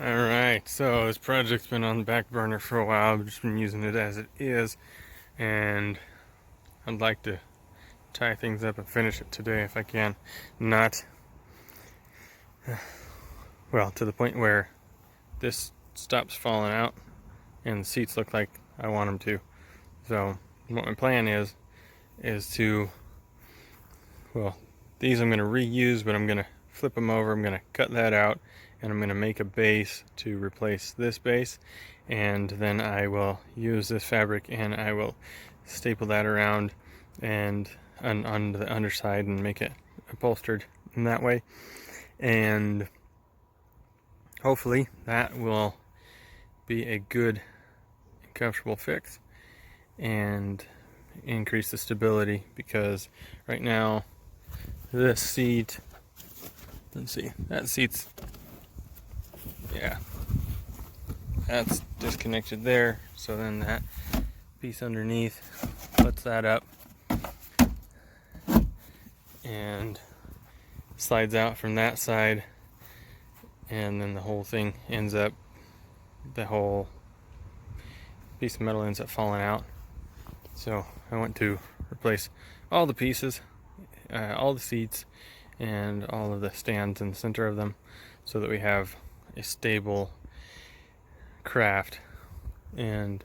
Alright, so this project's been on the back burner for a while. I've just been using it as it is, and I'd like to tie things up and finish it today if I can. Not, well, to the point where this stops falling out and the seats look like I want them to. So, what my plan is to, well, these I'm going to reuse, but I'm going to flip them over. I'm going to cut that out, and I'm going to make a base to replace this base, and then I will use this fabric and I will staple that around and on the underside and make it upholstered in that way, and hopefully that will be a good and comfortable fix and increase the stability, because right now this seat, let's see, that seat's, yeah, that's disconnected there, so then that piece underneath lets that up and slides out from that side, and then the whole thing ends up, the whole piece of metal ends up falling out. So I want to replace all the pieces, all the seats, and all of the stands in the center of them, so that we have a stable craft, and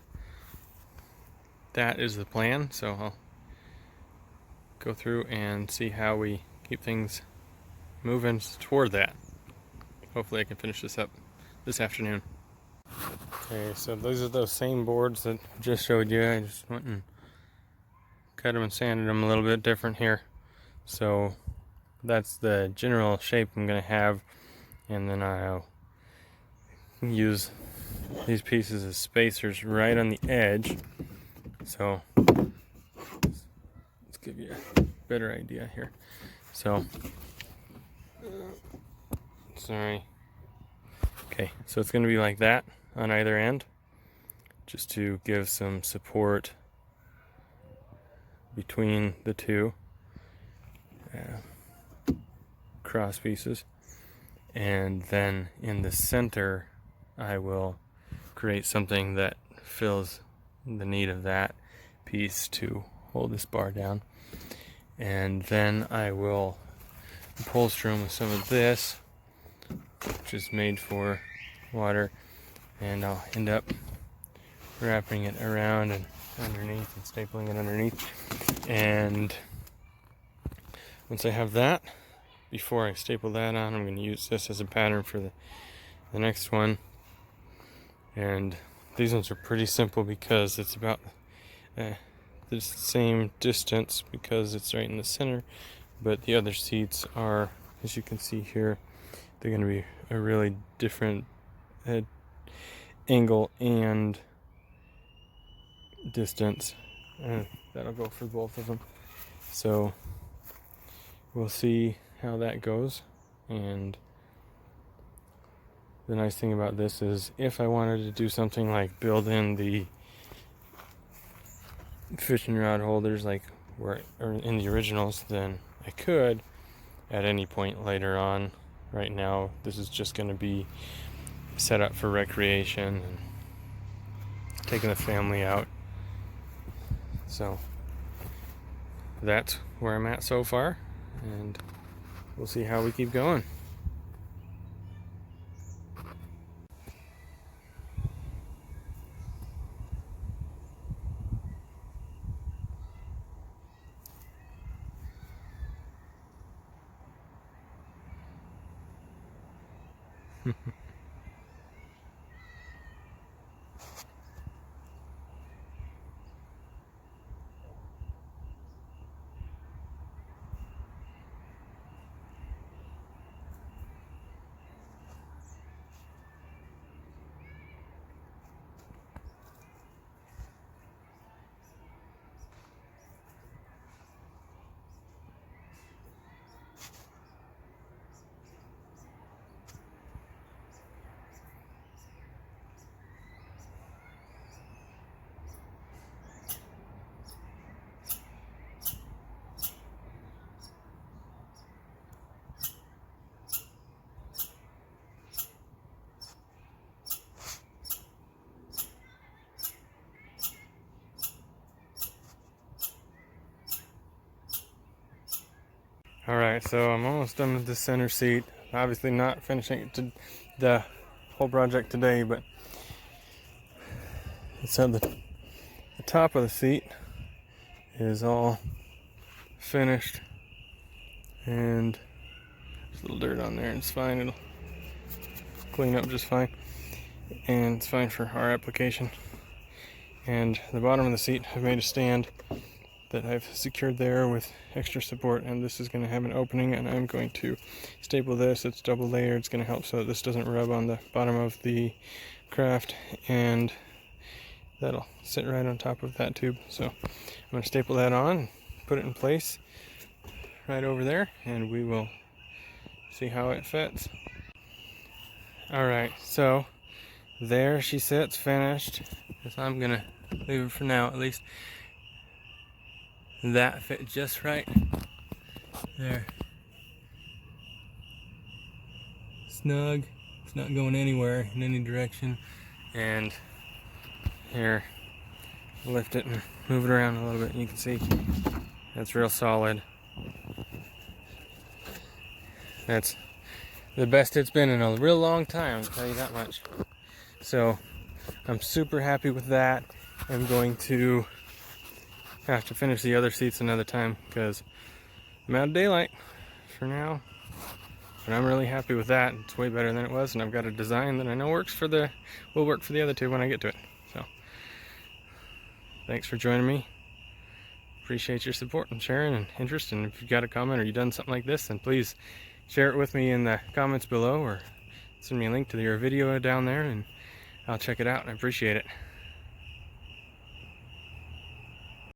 that is the plan. So I'll go through and see how we keep things moving toward that. Hopefully I can finish this up this afternoon. Okay, so those are those same boards that I just showed you. I just went and cut them and sanded them a little bit different here. So that's the general shape I'm going to have, and then I'll use these pieces as spacers right on the edge. So let's give you a better idea here. So, sorry. Okay, so it's going to be like that on either end, just to give some support between the two cross pieces. And then in the center I will create something that fills the need of that piece to hold this bar down, and then I will upholster them with some of this, which is made for water, and I'll end up wrapping it around and underneath and stapling it underneath. And once I have that, before I staple that on, I'm going to use this as a pattern for the next one. And these ones are pretty simple because it's about the same distance, because it's right in the center, but the other seats are, as you can see here, they're going to be a really different angle and distance. That'll go for both of them. So we'll see how that goes. And the nice thing about this is, if I wanted to do something like build in the fishing rod holders like were in the originals, then I could at any point later on. Right now this is just going to be set up for recreation and taking the family out. So that's where I'm at so far, and we'll see how we keep going. Alright, so I'm almost done with the center seat. Obviously not finishing it to the whole project today, but so the top of the seat is all finished, and there's a little dirt on there, and it's fine. It'll clean up just fine, and it's fine for our application. And the bottom of the seat, I've made a stand that I've secured there with extra support, and this is going to have an opening, and I'm going to staple this. It's double layered. It's going to help so that this doesn't rub on the bottom of the craft, and that'll sit right on top of that tube. So I'm going to staple that on, put it in place right over there, and we will see how it fits. Alright, so there she sits, finished. Guess I'm going to leave it for now, at least. That fit just right there. Snug. It's not going anywhere in any direction. And here, lift it and move it around a little bit. You can see that's real solid. That's the best it's been in a real long time, I'll tell you that much. So I'm super happy with that. I'm going to have to finish the other seats another time because I'm out of daylight for now, but I'm really happy with that. It's way better than it was, and I've got a design that I know will work for the other two when I get to it. So thanks for joining me. Appreciate your support and sharing and interest, and if you've got a comment or you've done something like this, then please share it with me in the comments below, or send me a link to your video down there and I'll check it out. I appreciate it.